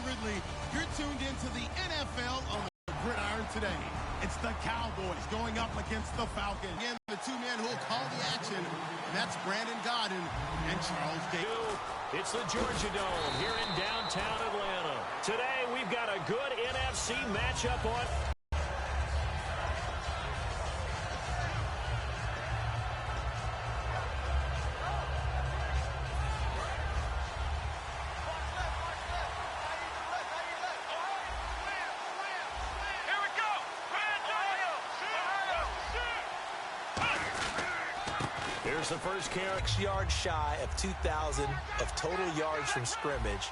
Ridley. You're tuned into the NFL on the gridiron today. It's the Cowboys going up against the Falcons. Again, the two men who will call the action, and that's Brandon Godden and Charles Davis. It's the Georgia Dome here in downtown Atlanta. Today, we've got a good NFC matchup on. Here's the first carry. 6 yards shy of 2,000 of total yards from scrimmage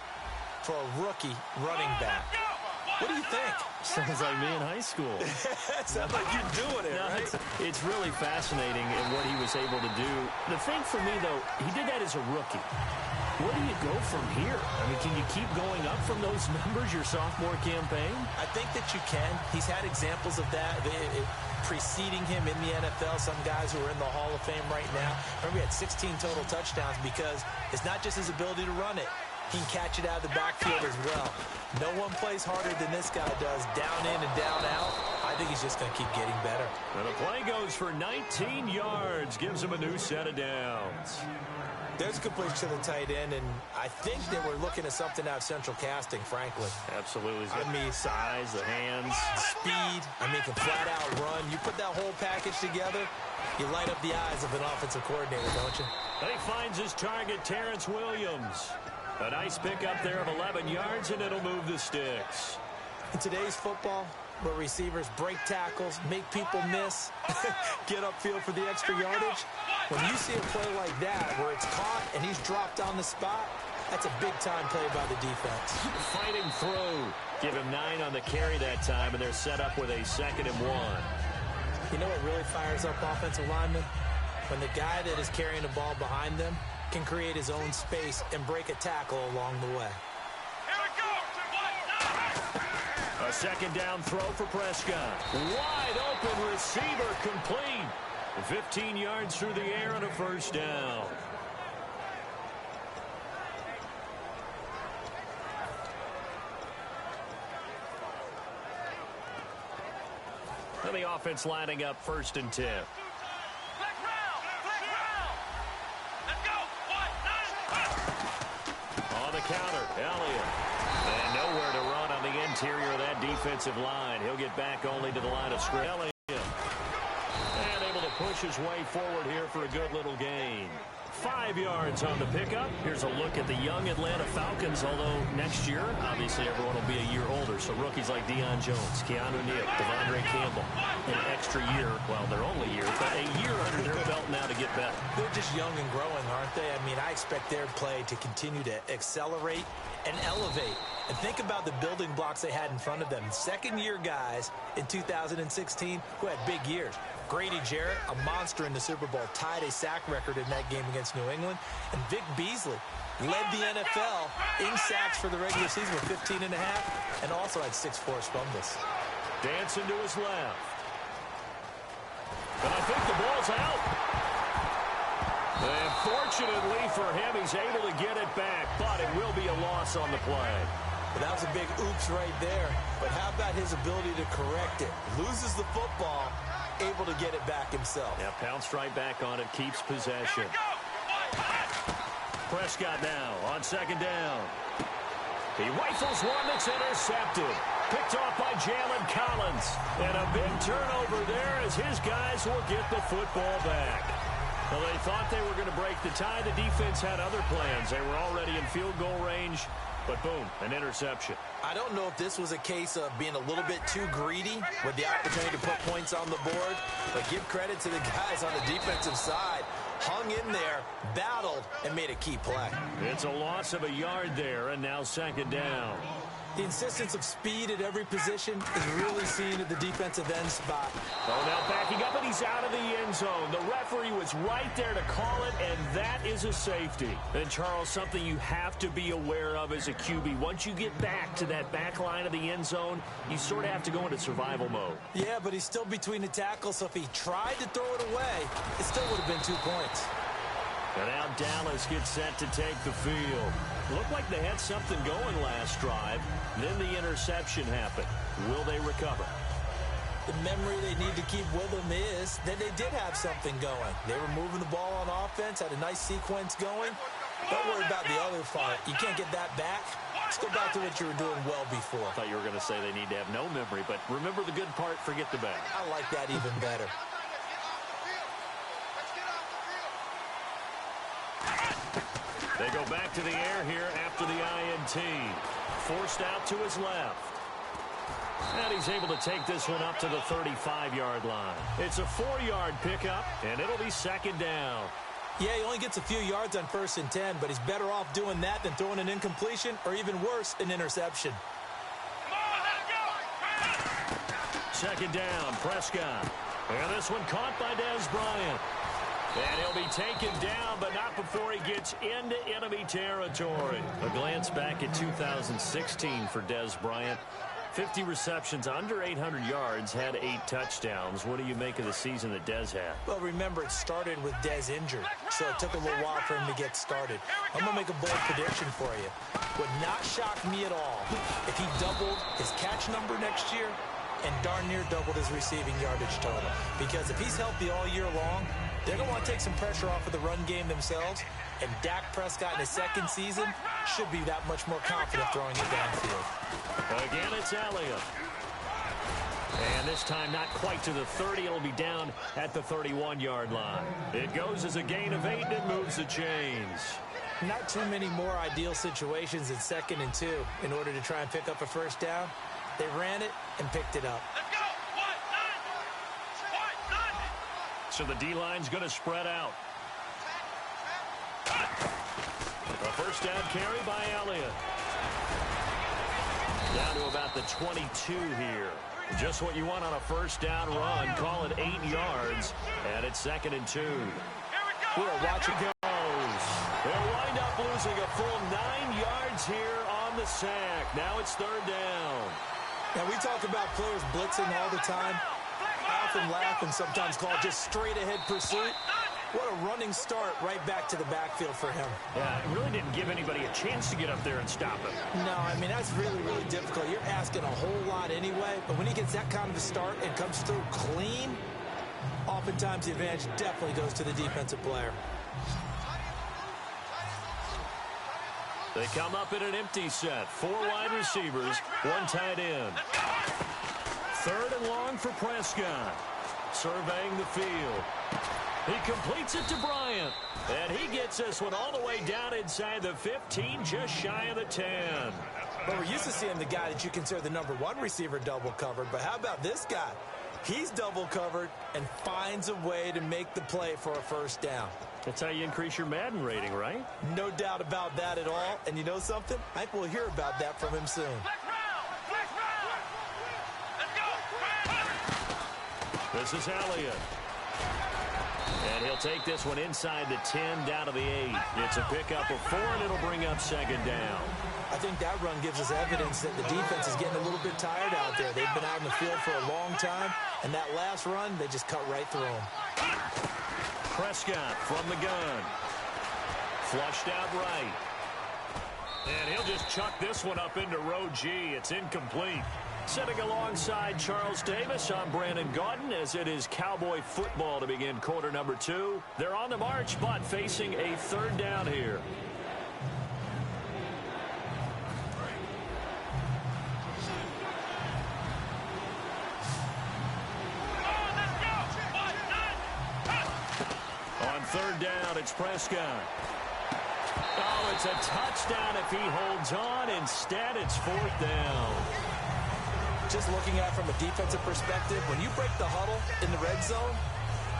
for a rookie running back. What do you think? Sounds like me in high school. Sounds like you're doing it, right? It's really fascinating in what he was able to do. The thing for me, though, he did that as a rookie. Where do you go from here? I mean, can you keep going up from those numbers your sophomore campaign? I think that you can. He's had examples of that preceding him in the NFL. Some guys who are in the Hall of Fame right now. Remember, he had 16 total touchdowns because it's not just his ability to run it. He can catch it out of the backfield as well. No one plays harder than this guy does, down in and down out. I think he's just going to keep getting better. And the play goes for 19 yards, gives him a new set of downs. There's a completion to the tight end, and I think that we're looking at something out of central casting, frankly. Absolutely. I mean, size, the hands, speed. I mean, can flat out run. You put that whole package together, you light up the eyes of an offensive coordinator, don't you? He finds his target, Terrence Williams. A nice pickup there of 11 yards, and it'll move the sticks. In today's football, where receivers break tackles, make people miss, get upfield for the extra yardage, when you see a play like that where it's caught and he's dropped on the spot, that's a big-time play by the defense. Fighting through. Give him 9 on the carry that time, and they're set up with a 2nd and 1. You know what really fires up offensive linemen? When the guy that is carrying the ball behind them can create his own space and break a tackle along the way. A 2nd down throw for Prescott. Wide open receiver complete. 15 yards through the air and a 1st down. And the offense lining up 1st and 10. On the counter, Elliott. And nowhere to run on the interior of that defensive line. He'll get back only to the line of scrimmage. Elliott. And able to push his way forward here for a good little gain. 5 yards on the pickup. Here's a look at the young Atlanta Falcons, although next year, obviously, everyone will be a year older. So rookies like Deion Jones, Keanu Neal, Devondre Campbell, an extra year, well, they're only years, but a year under their belt now to get better. They're just young and growing, aren't they? I mean, I expect their play to continue to accelerate and elevate. And think about the building blocks they had in front of them. Second-year guys in 2016 who had big years. Grady Jarrett, a monster in the Super Bowl, tied a sack record in that game against New England. And Vic Beasley led the NFL in sacks for the regular season with 15 and a half and also had 6 forced fumbles. Dancing to his left. But I think the ball's out. And fortunately for him, he's able to get it back, but it will be a loss on the play. But that was a big oops right there. But how about his ability to correct it? Loses the football, able to get it back himself. Yeah, pounced right back on it, keeps possession. Prescott now on 2nd down. He rifles one that's intercepted. Picked off by Jalen Collins. And a big turnover there as his guys will get the football back. Well, they thought they were going to break the tie. The defense had other plans. They were already in field goal range. But boom, an interception. I don't know if this was a case of being a little bit too greedy with the opportunity to put points on the board, but give credit to the guys on the defensive side. Hung in there, battled, and made a key play. It's a loss of a yard there, and now 2nd down. The insistence of speed at every position is really seen at the defensive end spot. Oh, now backing up, and he's out of the end zone. The referee was right there to call it, and that is a safety. And, Charles, something you have to be aware of as a QB. Once you get back to that back line of the end zone, you sort of have to go into survival mode. Yeah, but he's still between the tackles, so if he tried to throw it away, it still would have been 2 points. And now Dallas gets set to take the field. Looked like they had something going last drive. Then the interception happened. Will they recover? The memory they need to keep with them is that they did have something going. They were moving the ball on offense, had a nice sequence going. Don't worry about the other part. You can't get that back. Let's go back to what you were doing well before. I thought you were going to say they need to have no memory, but remember the good part, forget the bad. I like that even better. They go back to the air here after the INT. Forced out to his left. And he's able to take this one up to the 35-yard line. It's a 4-yard pickup, and it'll be second down. Yeah, he only gets a few yards on 1st and 10, but he's better off doing that than throwing an incompletion or even worse, an interception. Second down, Prescott. And this one caught by Dez Bryant. And he'll be taken down, but not before he gets into enemy territory. A glance back at 2016 for Dez Bryant. 50 receptions, under 800 yards, had 8 touchdowns. What do you make of the season that Dez had? Well, remember, it started with Dez injured, so it took a little while for him to get started. I'm going to make a bold prediction for you. Would not shock me at all if he doubled his catch number next year and darn near doubled his receiving yardage total. Because if he's healthy all year long, they're going to want to take some pressure off of the run game themselves, and Dak Prescott in his second season should be that much more confident throwing it downfield. Again, it's Elliott. And this time not quite to the 30. It'll be down at the 31-yard line. It goes as a gain of 8, and it moves the chains. Not too many more ideal situations in 2nd and 2 in order to try and pick up a first down. They ran it and picked it up. So the D-line's going to spread out. A first down carry by Elliott. Down to about the 22 here. Just what you want on a first down run. Call it 8 yards. And it's 2nd and 2. We're watching. Goes. They'll wind up losing a full 9 yards here on the sack. Now it's 3rd down. Now, we talk about players blitzing all the time. I often laugh and sometimes call just straight-ahead pursuit. What a running start right back to the backfield for him. Yeah, it really didn't give anybody a chance to get up there and stop him. No, I mean, that's really, really difficult. You're asking a whole lot anyway, but when he gets that kind of a start and comes through clean, oftentimes the advantage definitely goes to the defensive player. They come up in an empty set. 4 wide receivers, 1 tight end. 3rd and long for Prescott. Surveying the field. He completes it to Bryant. And he gets this one all the way down inside the 15, just shy of the 10. But we're used to seeing the guy that you consider the #1 receiver double covered. But how about this guy? He's double covered and finds a way to make the play for a first down. That's how you increase your Madden rating, right? No doubt about that at all. And you know something? I think we'll hear about that from him soon. This is Elliott. And he'll take this one inside the 10, down to the 8. It's a pickup of 4, and it'll bring up 2nd down. I think that run gives us evidence that the defense is getting a little bit tired out there. They've been out in the field for a long time, and that last run, they just cut right through them. Prescott from the gun. Flushed out right. And he'll just chuck this one up into row G. It's incomplete. Sitting alongside Charles Davis, I'm Brandon Gaudin, as it is Cowboy football to begin quarter number 2. They're on the march, but facing a 3rd down here. On 3rd down, it's Prescott. Oh, it's a touchdown if he holds on. Instead, it's 4th down. Just looking at it from a defensive perspective, when you break the huddle in the red zone,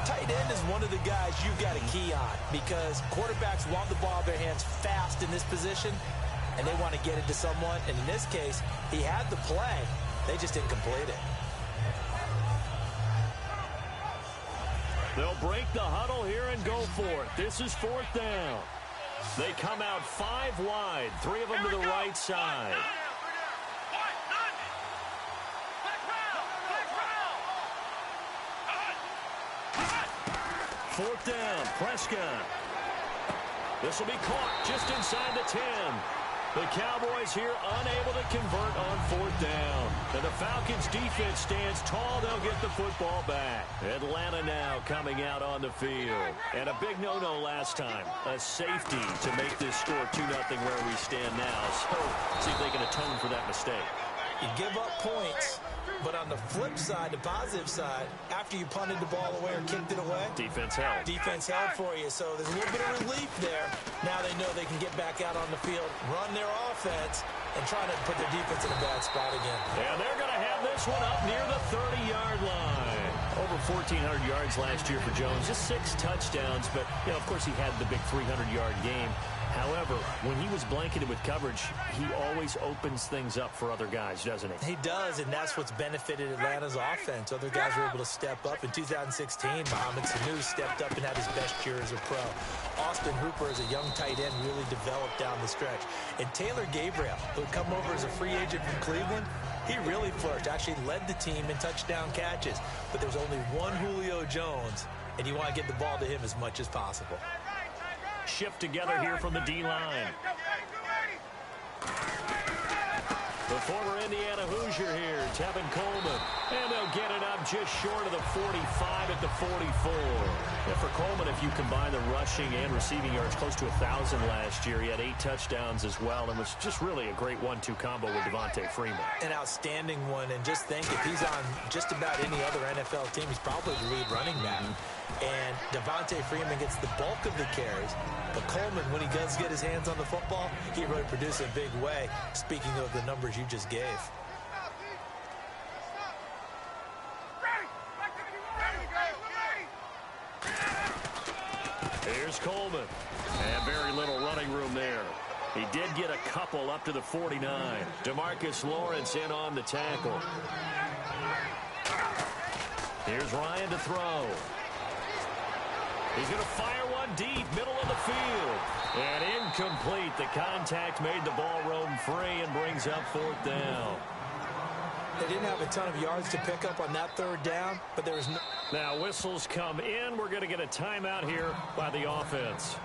tight end is one of the guys you've got to key on because quarterbacks want the ball in their hands fast in this position, and they want to get it to someone. And in this case, he had the play. They just didn't complete it. They'll break the huddle here and go for it. This is 4th down. They come out 5 wide, 3 of them to the right side. Fourth down, Prescott. This will be caught just inside the 10. The Cowboys here unable to convert on 4th down. And the Falcons defense stands tall. They'll get the football back. Atlanta now coming out on the field. And a big no-no last time. A safety to make this score 2-0 where we stand now. So see if they can atone for that mistake. You give up points, but on the flip side, the positive side, after you punted the ball away or kicked it away, defense held. Defense held for you, so there's a little bit of relief there. Now they know they can get back out on the field, run their offense, and try to put their defense in a bad spot again. And they're going to have this one up near the 30-yard line. Over 1,400 yards last year for Jones, just 6 touchdowns, but, you know, of course he had the big 300-yard game. However, when he was blanketed with coverage, he always opens things up for other guys, doesn't he? He does, and that's what's benefited Atlanta's offense. Other guys were able to step up. In 2016, Mohamed Sanu stepped up and had his best year as a pro. Austin Hooper, as a young tight end, really developed down the stretch. And Taylor Gabriel, who had come over as a free agent from Cleveland, he really flourished, actually led the team in touchdown catches. But there's only one Julio Jones, and you want to get the ball to him as much as possible. Shift together here from the D-line. The former Indiana Hoosier here, Tevin Coleman. And they'll get it up just short of the 45 at the 44. And for Coleman, if you combine the rushing and receiving yards, close to 1,000 last year. He had 8 touchdowns as well and was just really a great 1-2 combo with Devontae Freeman. An outstanding one. And just think, if he's on just about any other NFL team, he's probably the lead running back. And Devontae Freeman gets the bulk of the carries. But Coleman, when he does get his hands on the football, he really produces a big way, speaking of the numbers you just gave. Here's Coleman. And very little running room there. He did get a couple up to the 49. DeMarcus Lawrence in on the tackle. Here's Ryan to throw. He's going to fire one deep, middle of the field. And incomplete. The contact made the ball roam free and brings up 4th down. They didn't have a ton of yards to pick up on that 3rd down, but there was no... Now whistles come in. We're going to get a timeout here by the offense.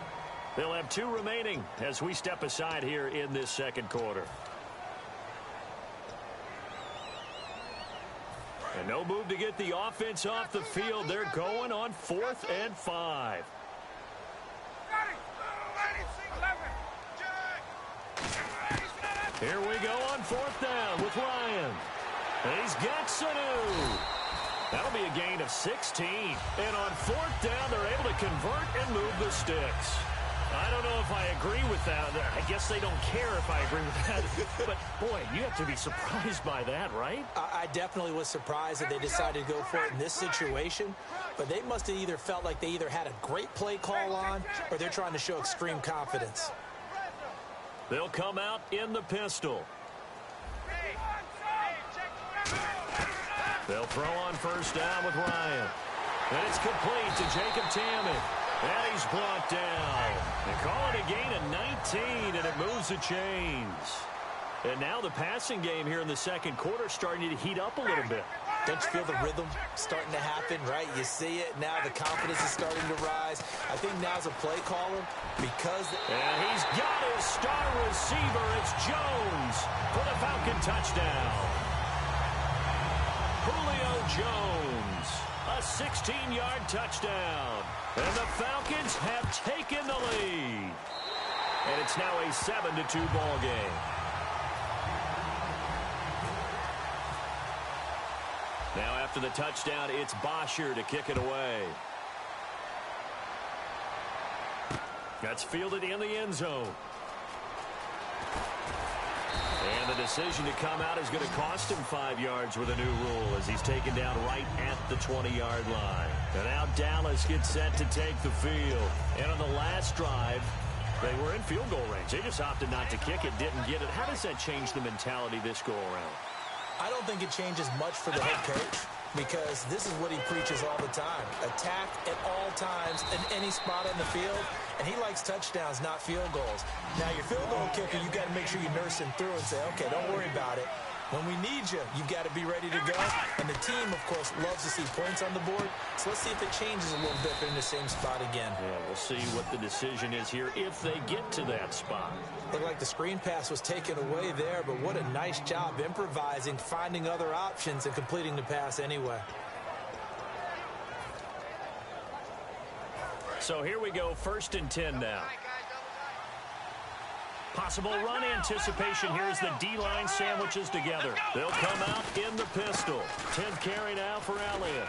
They'll have 2 remaining as we step aside here in this second quarter. And no move to get the offense off the field. They're going on 4th and 5. Here we go on 4th down with Ryan. And he's got Sanu. That'll be a gain of 16. And on 4th down, they're able to convert and move the sticks. I don't know if I agree with that. I guess they don't care if I agree with that. But, boy, you have to be surprised by that, right? I definitely was surprised that they decided to go for it in this situation. But they must have either felt like they either had a great play call on or they're trying to show extreme confidence. They'll come out in the pistol. They'll throw on 1st down with Ryan. And it's complete to Jacob Tammett. And he's brought down. They call it a gain of 19, and it moves the chains. And now the passing game here in the second quarter starting to heat up a little bit. Don't you feel the rhythm starting to happen, right? You see it. Now the confidence is starting to rise. I think now's a play caller because... And he's got his star receiver. It's Jones for the Falcon touchdown. Julio Jones, a 16-yard touchdown. And the Falcons have taken the lead. And it's now a 7-2 ball game. Now after the touchdown, it's Bosher to kick it away. That's fielded in the end zone. And the decision to come out is going to cost him 5 yards with a new rule as he's taken down right at the 20-yard line. And now Dallas gets set to take the field. And on the last drive, they were in field goal range. They just opted not to kick it, didn't get it. How does that change the mentality this go around? I don't think it changes much for the head coach because this is what he preaches all the time. Attack at all times in any spot on the field, and he likes touchdowns, not field goals. Now, your field goal kicker, you got to make sure you nurse him through and say, okay, don't worry about it. When we need you, you've got to be ready to go. And the team, of course, loves to see points on the board. So let's see if it changes a little bit if they're in the same spot again. Yeah, we'll see what the decision is here if they get to that spot. Looked like the screen pass was taken away there, but what a nice job improvising, finding other options, and completing the pass anyway. So here we go, 1st and 10 now. Possible run anticipation here as the D-line sandwiches together. They'll come out in the pistol. 10th carry now for Elliott.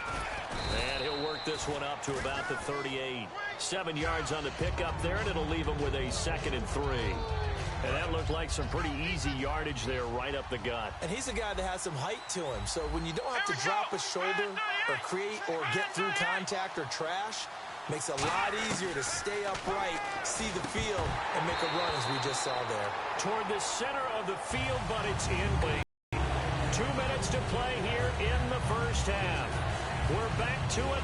And he'll work this one up to about the 38. 7 yards on the pickup there, and it'll leave him with a 2nd and 3. And that looked like some pretty easy yardage there right up the gut. And he's a guy that has some height to him. So when you don't have to drop a shoulder or create or get through contact or trash, makes it a lot easier to stay upright, see the field, and make a run as we just saw there. Toward the center of the field, but it's incomplete. 2 minutes to play here in the first half. We're back to it.